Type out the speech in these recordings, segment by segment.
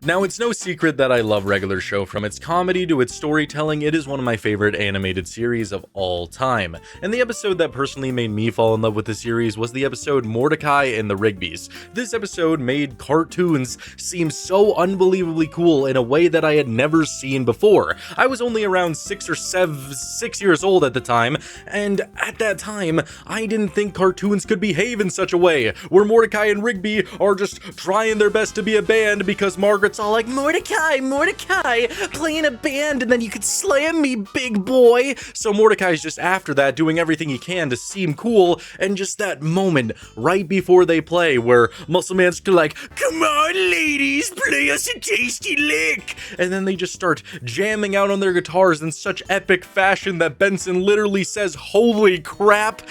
Now, it's no secret that I love Regular Show. From its comedy to its storytelling, it is one of my favorite animated series of all time. And the episode that personally made me fall in love with the series was the episode Mordecai and the Rigbys. This episode made cartoons seem so unbelievably cool in a way that I had never seen before. I was only around 6 years old at the time, and at that time, I didn't think cartoons could behave in such a way, where Mordecai and Rigby are just trying their best to be a band because Margaret's all like, Mordecai, play in a band and then you could slam me, big boy. So Mordecai's just after that, doing everything he can to seem cool, and just that moment right before they play where Muscle Man's like, come on ladies, play us a tasty lick. And then they just start jamming out on their guitars in such epic fashion that Benson literally says, holy crap.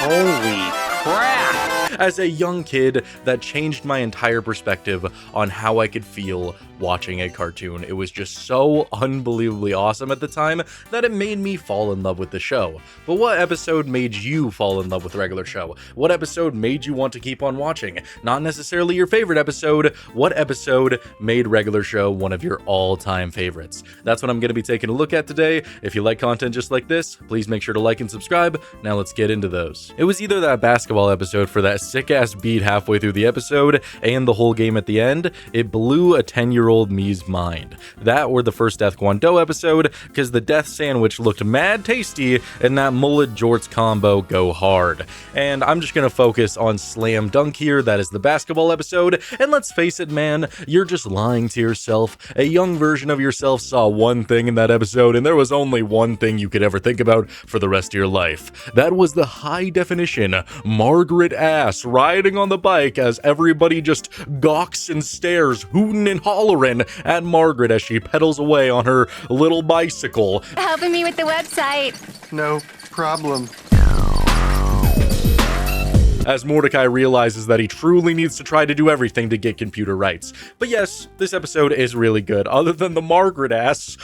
Holy crap! As a young kid, that changed my entire perspective on how I could feel watching a cartoon. It was just so unbelievably awesome at the time that it made me fall in love with the show. But what episode made you fall in love with Regular Show? What episode made you want to keep on watching? Not necessarily your favorite episode. What episode made Regular Show one of your all-time favorites? That's what I'm going to be taking a look at today. If you like content just like this, please make sure to like and subscribe. Now let's get into those. It was either that basketball episode for that sick-ass beat halfway through the episode and the whole game at the end. It blew a 10-year-old me's mind. That or the first Death Kwon Do episode, because the death sandwich looked mad tasty and that mullet jorts combo go hard. And I'm just gonna focus on Slam Dunk here. That is the basketball episode, and let's face it, man, you're just lying to yourself. A young version of yourself saw one thing in that episode, and there was only one thing you could ever think about for the rest of your life. That was the high definition Margaret ass riding on the bike as everybody just gawks and stares, hooting and hollering at Margaret as she pedals away on her little bicycle. Helping me with the website. No problem. As Mordecai realizes that he truly needs to try to do everything to get computer rights. But yes, this episode is really good. Other than the Margaret ass,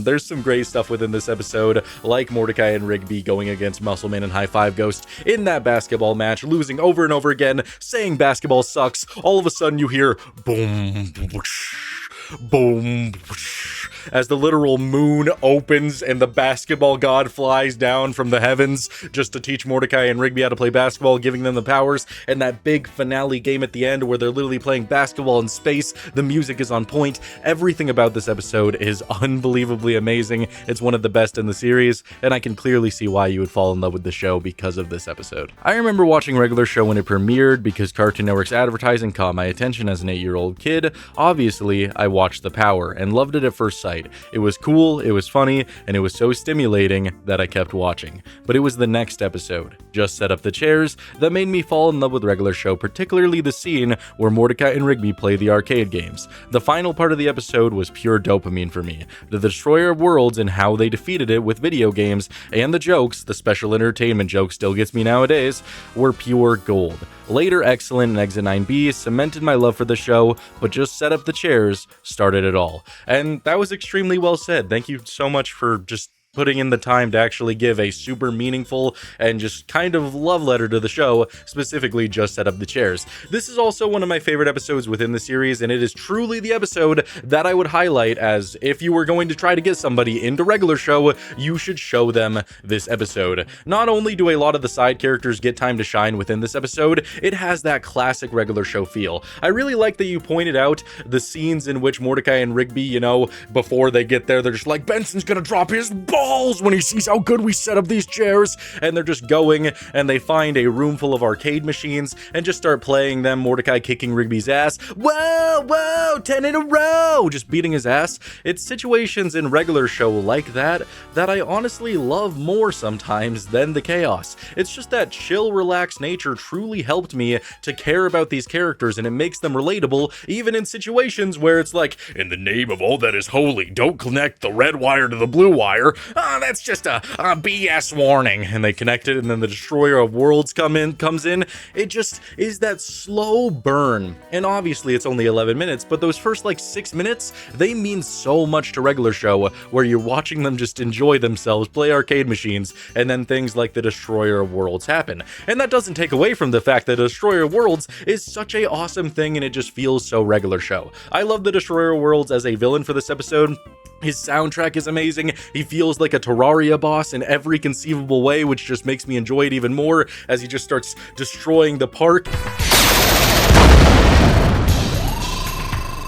there's some great stuff within this episode, like Mordecai and Rigby going against Muscle Man and High Five Ghost in that basketball match, losing over and over again, saying basketball sucks. All of a sudden you hear boom, whoosh, boom, whoosh, as the literal moon opens and the basketball god flies down from the heavens just to teach Mordecai and Rigby how to play basketball, giving them the powers, and that big finale game at the end where they're literally playing basketball in space. The music is on point. Everything about this episode is unbelievably amazing. It's one of the best in the series, and I can clearly see why you would fall in love with the show because of this episode. I remember watching Regular Show when it premiered because Cartoon Network's advertising caught my attention as an 8-year-old kid. Obviously, I watched The Power and loved it at first sight. It was cool, it was funny, and it was so stimulating that I kept watching. But it was the next episode, Just Set Up the Chairs, that made me fall in love with Regular Show, particularly the scene where Mordecai and Rigby play the arcade games. The final part of the episode was pure dopamine for me. The Destroyer of Worlds and how they defeated it with video games, and the jokes, the special entertainment joke still gets me nowadays, were pure gold. Later, Excellent and Exit 9B cemented my love for the show, but Just Set Up the Chairs started it all. And that was extremely well said. Thank you so much for just putting in the time to actually give a super meaningful and just kind of love letter to the show, specifically Just Set Up the Chairs. This is also one of my favorite episodes within the series, and it is truly the episode that I would highlight as if you were going to try to get somebody into Regular Show, you should show them this episode. Not only do a lot of the side characters get time to shine within this episode, it has that classic Regular Show feel. I really like that you pointed out the scenes in which Mordecai and Rigby, you know, before they get there, they're just like, Benson's gonna drop his ball when he sees how good we set up these chairs, and they're just going and they find a room full of arcade machines and just start playing them, Mordecai kicking Rigby's ass, whoa, 10 in a row, just beating his ass. It's situations in Regular Show like that I honestly love more sometimes than the chaos. It's just that chill, relaxed nature truly helped me to care about these characters, and it makes them relatable even in situations where it's like, in the name of all that is holy, don't connect the red wire to the blue wire. "Oh, that's just a BS warning," and they connect it, and then the Destroyer of Worlds comes in. It just is that slow burn, and obviously it's only 11 minutes, but those first like 6 minutes, they mean so much to regular show, where you're watching them just enjoy themselves, play arcade machines, and then things like the Destroyer of Worlds happen. And that doesn't take away from the fact that Destroyer of Worlds is such a awesome thing, and it just feels so regular show. I love the Destroyer of Worlds as a villain for this episode. His soundtrack is amazing. He feels like a Terraria boss in every conceivable way, which just makes me enjoy it even more as he just starts destroying the park.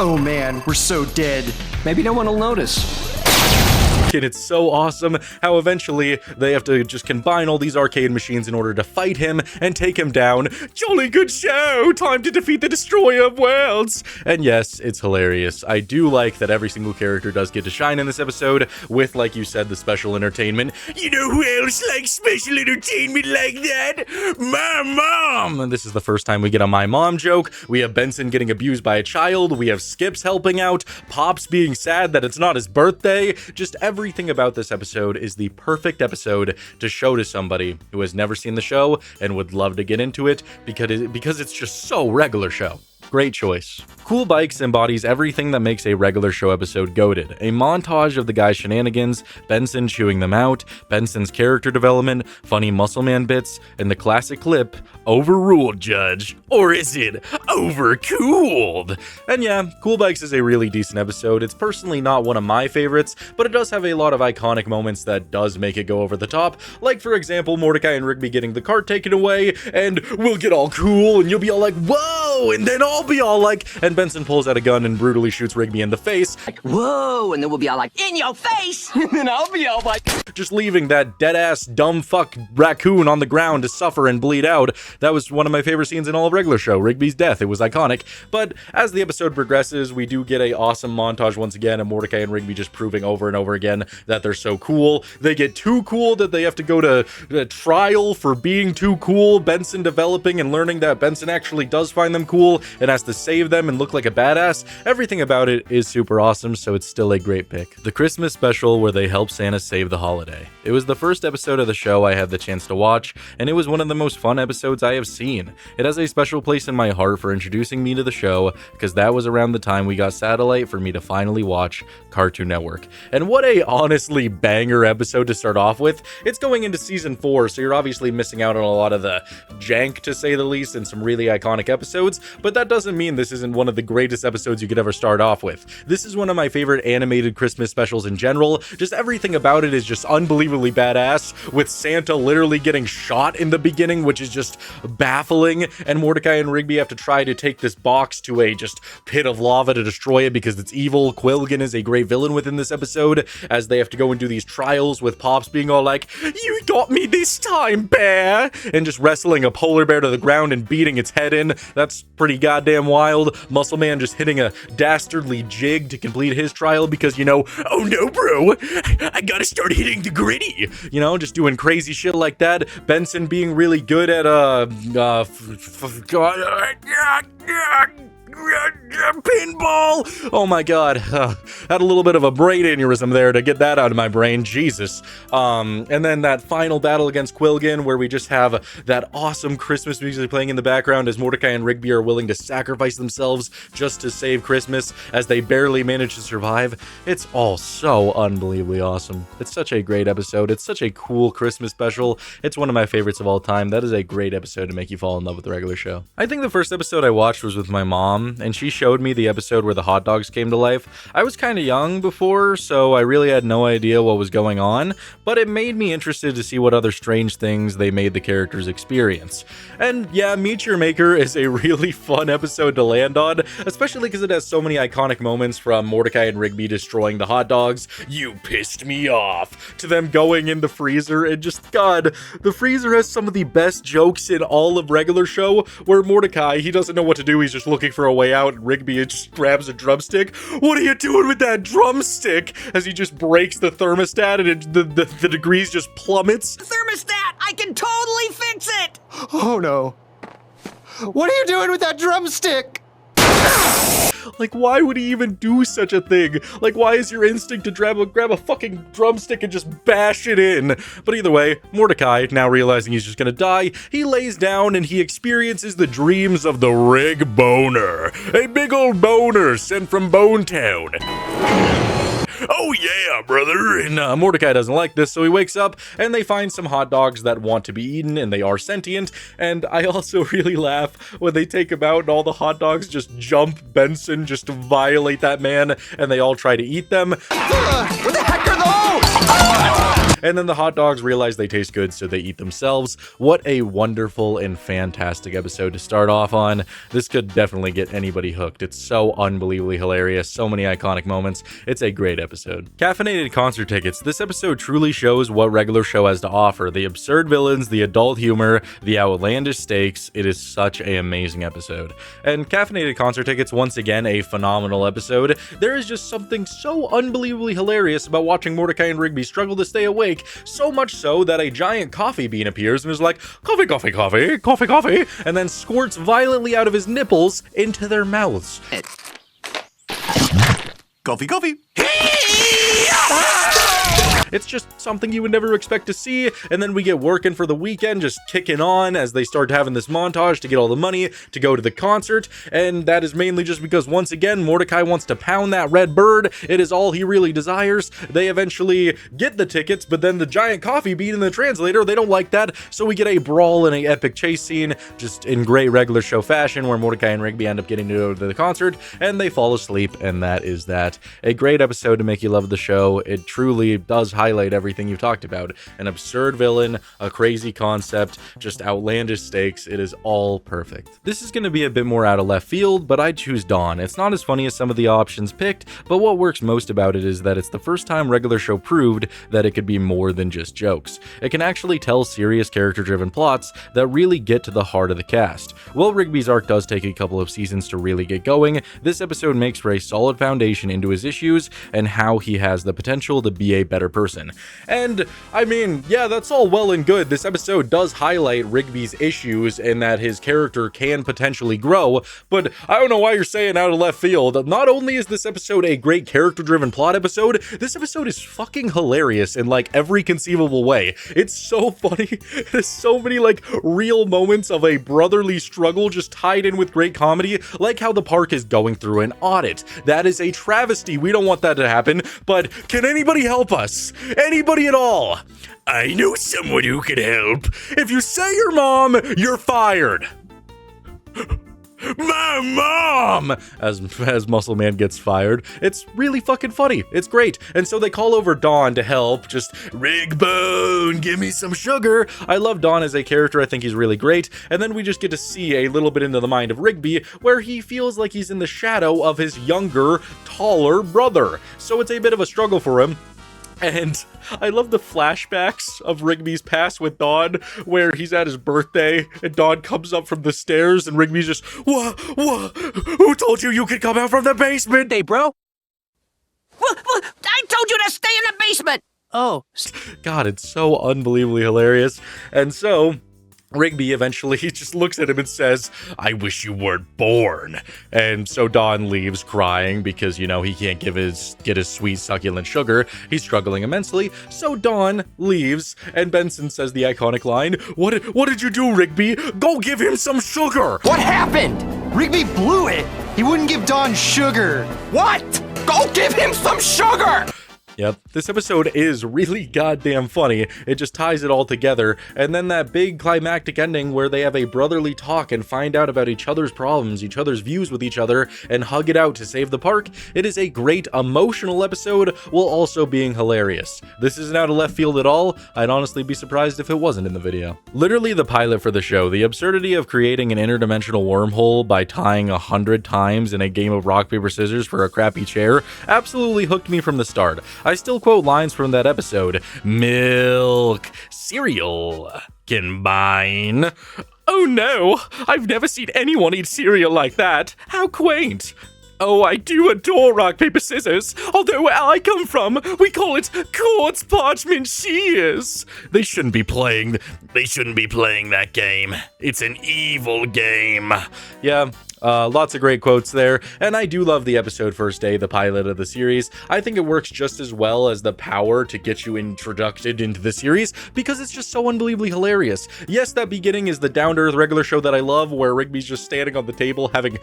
Oh man, we're so dead. Maybe no one will notice. And it's so awesome how eventually they have to just combine all these arcade machines in order to fight him and take him down. Jolly good show! Time to defeat the Destroyer of Worlds! And yes, it's hilarious. I do like that every single character does get to shine in this episode with, like you said, the special entertainment. You know who else likes special entertainment like that? My mom! And this is the first time we get a my mom joke. We have Benson getting abused by a child. We have Skips helping out. Pops being sad that it's not his birthday. Just everything about this episode is the perfect episode to show to somebody who has never seen the show and would love to get into it because it's just so regular show. Great choice. Cool Bikes embodies everything that makes a regular show episode goated. A montage of the guy's shenanigans, Benson chewing them out, Benson's character development, funny muscle man bits, and the classic clip, "Overruled, Judge." Or is it overcooled? And yeah, Cool Bikes is a really decent episode. It's personally not one of my favorites, but it does have a lot of iconic moments that does make it go over the top. Like, for example, Mordecai and Rigby getting the cart taken away, and we'll get all cool, and you'll be all like, whoa, and then I'll be all like, and Benson pulls out a gun and brutally shoots Rigby in the face. Like, whoa, and then we'll be all like, in your face! And then I'll be all like... Just leaving that dead-ass, dumb fuck raccoon on the ground to suffer and bleed out. That was one of my favorite scenes in all of regular show, Rigby's death. It was iconic. But as the episode progresses, we do get a awesome montage once again of Mordecai and Rigby just proving over and over again that they're so cool. They get too cool that they have to go to trial for being too cool. Benson developing and learning that Benson actually does find them cool and has to save them and look like a badass. Everything about it is super awesome, so it's still a great pick. The Christmas special where they help Santa save the holiday. It was the first episode of the show I had the chance to watch, and it was one of the most fun episodes I have seen. It has a special place in my heart for introducing me to the show, because that was around the time we got satellite for me to finally watch Cartoon Network. And what a honestly banger episode to start off with. It's going into season 4, so you're obviously missing out on a lot of the jank, to say the least, and some really iconic episodes, but that doesn't mean this isn't one of the greatest episodes you could ever start off with. This is one of my favorite animated Christmas specials in general. Just everything about it is just unbelievably badass, with Santa literally getting shot in the beginning, which is just baffling, and Mordecai and Rigby have to try to take this box to a just pit of lava to destroy it because it's evil. Quilligan is a great villain within this episode, as they have to go and do these trials with Pops being all like, "You got me this time, bear," and just wrestling a polar bear to the ground and beating its head in. That's pretty goddamn wild. Muscle Man just hitting a dastardly jig to complete his trial because, you know, oh no, bro, I gotta start hitting the gritty. You know, just doing crazy shit like that. Benson being really good at, pinball. Oh my god. Had a little bit of a brain aneurysm there to get that out of my brain. Jesus. And then that final battle against Quilligan where we just have that awesome Christmas music playing in the background as Mordecai and Rigby are willing to sacrifice themselves just to save Christmas as they barely manage to survive. It's all so unbelievably awesome. It's such a great episode. It's such a cool Christmas special. It's one of my favorites of all time. That is a great episode to make you fall in love with the regular show. I think the first episode I watched was with my mom, and she showed me the episode where the hot dogs came to life. I was kind of young before, so I really had no idea what was going on, but it made me interested to see what other strange things they made the characters experience. And yeah, Meet Your Maker is a really fun episode to land on, especially because it has so many iconic moments, from Mordecai and Rigby destroying the hot dogs, "You pissed me off," to them going in the freezer, and just, God, the freezer has some of the best jokes in all of regular show, where Mordecai, he doesn't know what to do, he's just looking for a way out, and Rigby just grabs a drumstick. "What are you doing with that drumstick?" as he just breaks the thermostat and the degrees just plummets. Thermostat! I can totally fix it! Oh no. What are you doing with that drumstick? Like, why would he even do such a thing? Like, why is your instinct to grab a fucking drumstick and just bash it in? But either way, Mordecai, now realizing he's just gonna die, he lays down and he experiences the dreams of the Rig Boner. A big old boner sent from Bone Town. Oh yeah, brother! And Mordecai doesn't like this, so he wakes up, and they find some hot dogs that want to be eaten, and they are sentient, and I also really laugh when they take him out, and all the hot dogs just jump Benson just to violate that man, and they all try to eat them. What the heck are those? And then the hot dogs realize they taste good, so they eat themselves. What a wonderful and fantastic episode to start off on. This could definitely get anybody hooked. It's so unbelievably hilarious, so many iconic moments. It's a great episode. Caffeinated concert tickets. This episode truly shows what regular show has to offer. The absurd villains, the adult humor, the outlandish stakes. It is such an amazing episode. And Caffeinated concert tickets, once again, a phenomenal episode. There is just something so unbelievably hilarious about watching Mordecai and Rigby struggle to stay awake, so much so that a giant coffee bean appears and is like, coffee, coffee, coffee, coffee, coffee, and then squirts violently out of his nipples into their mouths. Coffee, coffee. It's just something you would never expect to see, and then we get working for the weekend, just kicking on as they start having this montage to get all the money to go to the concert, and that is mainly just because, once again, Mordecai wants to pound that red bird. It is all he really desires. They eventually get the tickets, but then the giant coffee bean in the translator, they don't like that, so we get a brawl and an epic chase scene, just in great regular show fashion, where Mordecai and Rigby end up getting to go to the concert, and they fall asleep, and that is that. A great episode to make you love the show. It truly does highlight everything you've talked about. An absurd villain, a crazy concept, just outlandish stakes. It is all perfect. This is going to be a bit more out of left field, but I'd choose Dawn. It's not as funny as some of the options picked, but what works most about it is that it's the first time regular show proved that it could be more than just jokes. It can actually tell serious character-driven plots that really get to the heart of the cast. While Rigby's arc does take a couple of seasons to really get going, this episode makes for a solid foundation into his issues and how he has the potential to be a better person. And, I mean, yeah, that's all well and good. This episode does highlight Rigby's issues and that his character can potentially grow, but I don't know why you're saying out of left field. Not only is this episode a great character-driven plot episode, this episode is fucking hilarious in, like, every conceivable way. It's so funny. There's so many, like, real moments of a brotherly struggle just tied in with great comedy, like how the park is going through an audit. That is a travesty. We don't want that to happen, but can anybody help us? Anybody at all? I know someone who can help. If you say your mom, you're fired. My mom! As Muscle Man gets fired. It's really fucking funny. It's great. And so they call over Dawn to help. Just, Rigbone, give me some sugar. I love Dawn as a character. I think he's really great. And then we just get to see a little bit into the mind of Rigby, where he feels like he's in the shadow of his younger, taller brother. So it's a bit of a struggle for him. And I love the flashbacks of Rigby's past with Dawn, where he's at his birthday, and Dawn comes up from the stairs, and Rigby's just, what? Who told you could come out from the basement? Hey, bro. I told you to stay in the basement. Oh. God, it's so unbelievably hilarious. And so Rigby eventually just looks at him and says, I wish you weren't born. And so Dawn leaves crying because, you know, he can't get his sweet succulent sugar. He's struggling immensely. So Dawn leaves and Benson says the iconic line, What did you do, Rigby? Go give him some sugar. What happened? Rigby blew it. He wouldn't give Dawn sugar. What? Go give him some sugar! Yep, this episode is really goddamn funny. It just ties it all together. And then that big climactic ending where they have a brotherly talk and find out about each other's problems, each other's views with each other, and hug it out to save the park. It is a great emotional episode while also being hilarious. This isn't out of left field at all. I'd honestly be surprised if it wasn't in the video. Literally the pilot for the show, the absurdity of creating an interdimensional wormhole by tying 100 times in a game of rock, paper, scissors for a crappy chair absolutely hooked me from the start. I still quote lines from that episode. Milk, cereal, combine. Oh no, I've never seen anyone eat cereal like that. How quaint. Oh, I do adore rock, paper, scissors. Although where I come from, we call it quartz, parchment, shears. They shouldn't be playing that game. It's an evil game. Yeah, Lots of great quotes there, and I do love the episode First Day, the pilot of the series. I think it works just as well as The Power to get you introduced into the series, because it's just so unbelievably hilarious. Yes, that beginning is the down-to-earth regular show that I love, where Rigby's just standing on the table having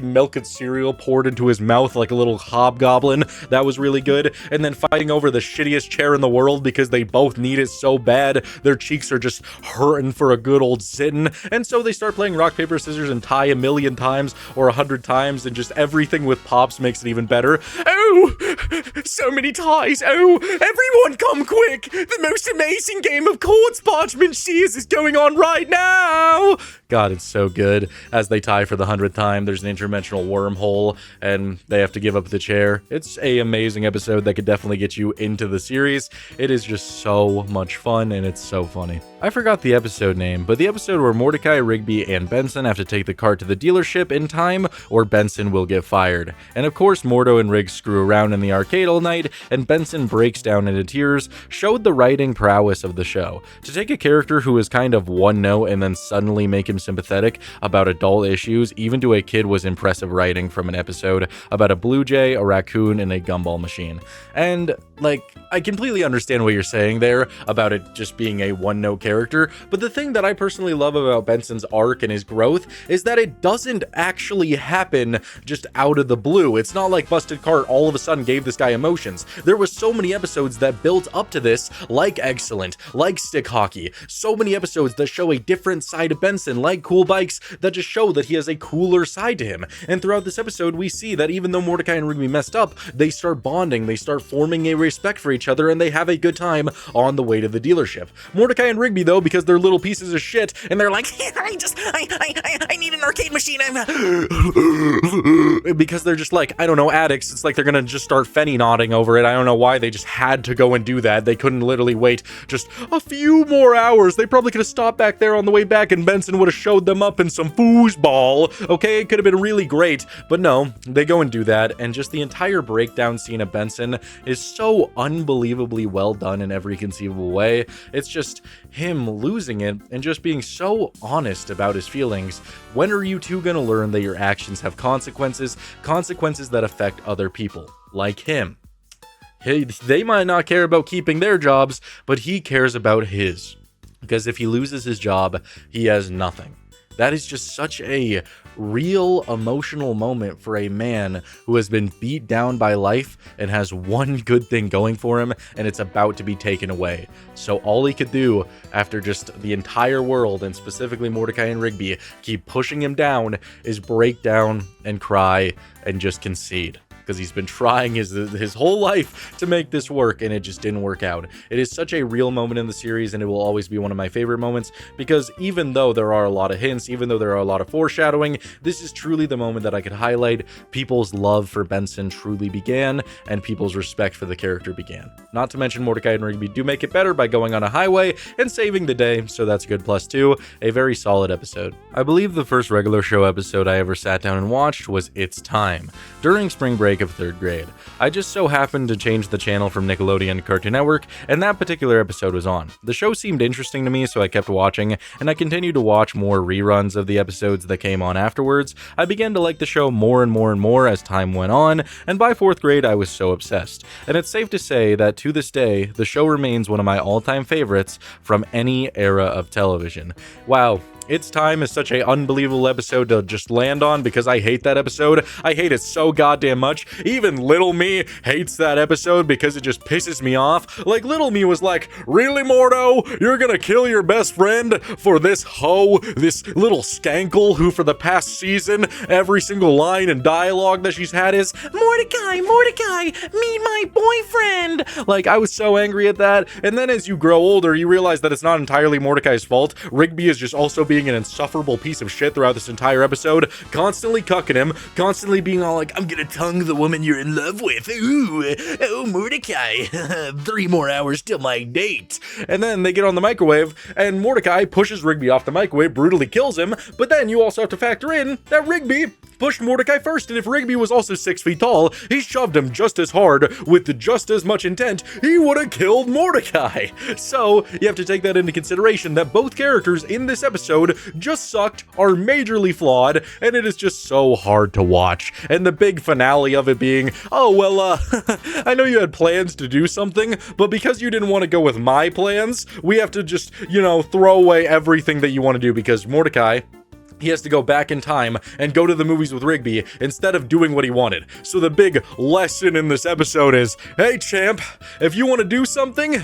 milk and cereal poured into his mouth like a little hobgoblin. That was really good. And then fighting over the shittiest chair in the world because they both need it so bad. Their cheeks are just hurting for a good old sitting. And so they start playing rock, paper, scissors and tie 1,000,000 times or 100 times, and just everything with Pops makes it even better. Oh, so many ties. Oh, everyone come quick. The most amazing game of chords parchment shears is going on right now. God, it's so good. As they tie for the 100th time, there's an interdimensional wormhole, and they have to give up the chair. It's an amazing episode that could definitely get you into the series. It is just so much fun, and it's so funny. I forgot the episode name, but the episode where Mordecai, Rigby, and Benson have to take the cart to the dealership in time, or Benson will get fired. And of course, Mordo and Riggs screw around in the arcade all night, and Benson breaks down into tears, showed the writing prowess of the show. To take a character who was kind of one note and then suddenly make him sympathetic about adult issues, even to a kid, was impressive writing from an episode about a blue jay, a raccoon, and a gumball machine. And, like, I completely understand what you're saying there about it just being a one-note character, but the thing that I personally love about Benson's arc and his growth is that it doesn't actually happen just out of the blue. It's not like Busted Cart all of a sudden gave this guy emotions. There was so many episodes that built up to this, like Excellent, like Stick Hockey, so many episodes that show a different side of Benson, like Cool Bikes, that just show that he has a cooler side to him. And throughout this episode, we see that even though Mordecai and Rigby messed up, they start bonding, they start forming a respect for each other, and they have a good time on the way to the dealership. Mordecai and Rigby, though, because they're little pieces of shit, and they're like, I need an arcade machine, because they're just like, I don't know, addicts. It's like they're gonna just start fenny nodding over it. I don't know why they just had to go and do that. They couldn't literally wait just a few more hours. They probably could have stopped back there on the way back, and Benson would have showed them up in some foosball. Okay, it could have been really great, but no, they go and do that, and just the entire breakdown scene of Benson is so unbelievably well done in every conceivable way. It's just him losing it and just being so honest about his feelings. When are you two gonna learn that your actions have consequences that affect other people, like him? They might not care about keeping their jobs, but he cares about his, because if he loses his job, he has nothing. That is just such a real emotional moment for a man who has been beat down by life and has one good thing going for him, and it's about to be taken away. So all he could do after just the entire world, and specifically Mordecai and Rigby, keep pushing him down, is break down and cry and just concede. Because he's been trying his whole life to make this work, and it just didn't work out. It is such a real moment in the series, and it will always be one of my favorite moments, because even though there are a lot of hints, even though there are a lot of foreshadowing, this is truly the moment that I could highlight people's love for Benson truly began, and people's respect for the character began. Not to mention Mordecai and Rigby do make it better by going on a highway and saving the day, so that's a good plus too. A very solid episode. I believe the first regular show episode I ever sat down and watched was It's Time, during spring break of 3rd grade. I just so happened to change the channel from Nickelodeon to Cartoon Network, and that particular episode was on. The show seemed interesting to me, so I kept watching, and I continued to watch more reruns of the episodes that came on afterwards. I began to like the show more and more and more as time went on, and by 4th grade I was so obsessed. And it's safe to say that to this day, the show remains one of my all-time favorites from any era of television. Wow. It's Time is such an unbelievable episode to just land on, because I hate that episode. I hate it so goddamn much. Even little me hates that episode because it just pisses me off. Like, little me was like, really, Mordo? You're gonna kill your best friend for this hoe, this little skankle who for the past season, every single line and dialogue that she's had is, Mordecai, meet my boyfriend. Like, I was so angry at that. And then as you grow older, you realize that it's not entirely Mordecai's fault. Rigby is just also being an insufferable piece of shit throughout this entire episode, constantly cucking him, constantly being all like, I'm gonna tongue the woman you're in love with. Ooh, oh, Mordecai, 3 more hours till my date. And then they get on the microwave, and Mordecai pushes Rigby off the microwave, brutally kills him, but then you also have to factor in that Rigby pushed Mordecai first, and if Rigby was also 6 feet tall, he shoved him just as hard with just as much intent, he would have killed Mordecai. So you have to take that into consideration, that both characters in this episode just sucked, are majorly flawed, and it is just so hard to watch. And the big finale of it being, oh, well, I know you had plans to do something, but because you didn't want to go with my plans, we have to just, throw away everything that you want to do, because Mordecai, he has to go back in time and go to the movies with Rigby instead of doing what he wanted. So the big lesson in this episode is, hey champ, if you want to do something,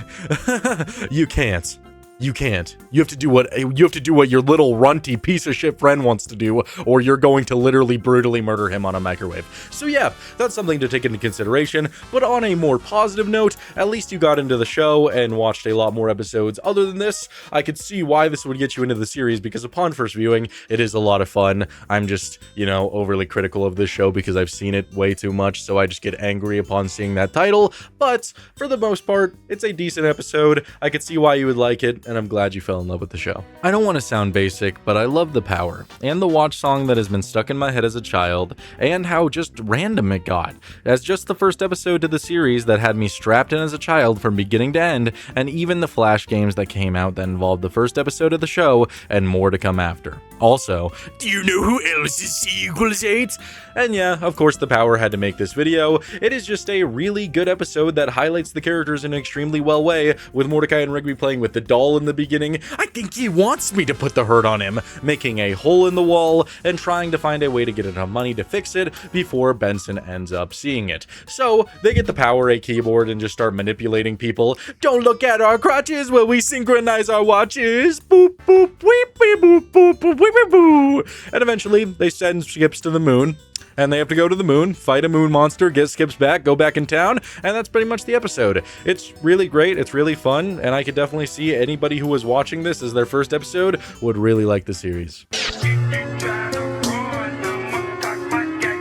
you can't. You can't. You have to do what your little runty piece of shit friend wants to do, or you're going to literally brutally murder him on a microwave. So yeah, that's something to take into consideration. But on a more positive note, at least you got into the show and watched a lot more episodes. Other than this, I could see why this would get you into the series, because upon first viewing, it is a lot of fun. I'm just, overly critical of this show because I've seen it way too much, so I just get angry upon seeing that title. But for the most part, it's a decent episode. I could see why you would like it, and I'm glad you fell in love with the show. I don't want to sound basic, but I love the power, and the watch song that has been stuck in my head as a child, and how just random it got, as just the first episode to the series that had me strapped in as a child from beginning to end, and even the Flash games that came out that involved the first episode of the show, and more to come after. Also, do you know who else is C equals 8? And yeah, of course the power had to make this video. It is just a really good episode that highlights the characters in an extremely well way, with Mordecai and Rigby playing with the doll in the beginning. I think he wants me to put the hurt on him, making a hole in the wall, and trying to find a way to get enough money to fix it before Benson ends up seeing it. So they get the power A keyboard and just start manipulating people. Don't look at our crotches while we synchronize our watches. Boop, boop, weep, weep, boop, boop, boop, weep, weep, boo. And eventually they send Skips to the moon, and they have to go to the moon, fight a moon monster, get Skips back, go back in town, and that's pretty much the episode. It's really great, it's really fun, and I could definitely see anybody who was watching this as their first episode would really like the series.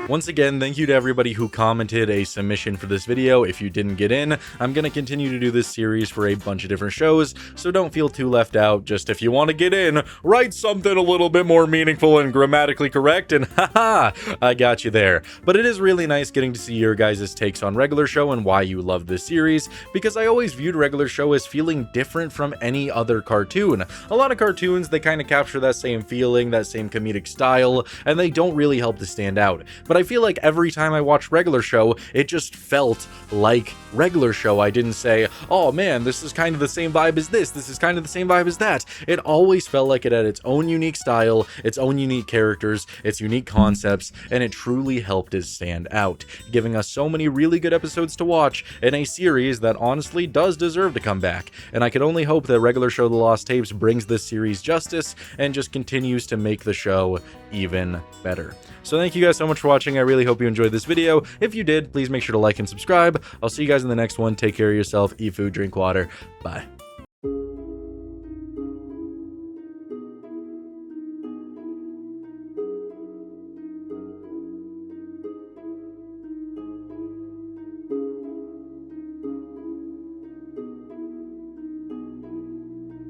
Once again, thank you to everybody who commented a submission for this video. If you didn't get in, I'm going to continue to do this series for a bunch of different shows, so don't feel too left out. Just if you want to get in, write something a little bit more meaningful and grammatically correct, and haha, I got you there. But it is really nice getting to see your guys' takes on Regular Show and why you love this series, because I always viewed Regular Show as feeling different from any other cartoon. A lot of cartoons, they kind of capture that same feeling, that same comedic style, and they don't really help to stand out. But I feel like every time I watched Regular Show, it just felt like Regular Show. I didn't say, oh man, this is kind of the same vibe as this is kind of the same vibe as that. It always felt like it had its own unique style, its own unique characters, its unique concepts, and it truly helped it stand out, giving us so many really good episodes to watch in a series that honestly does deserve to come back. And I can only hope that Regular Show The Lost Tapes brings this series justice and just continues to make the show even better. So thank you guys so much for watching. I really hope you enjoyed this video. If you did, please make sure to like and subscribe. I'll see you guys in the next one. Take care of yourself, eat food, drink water. Bye.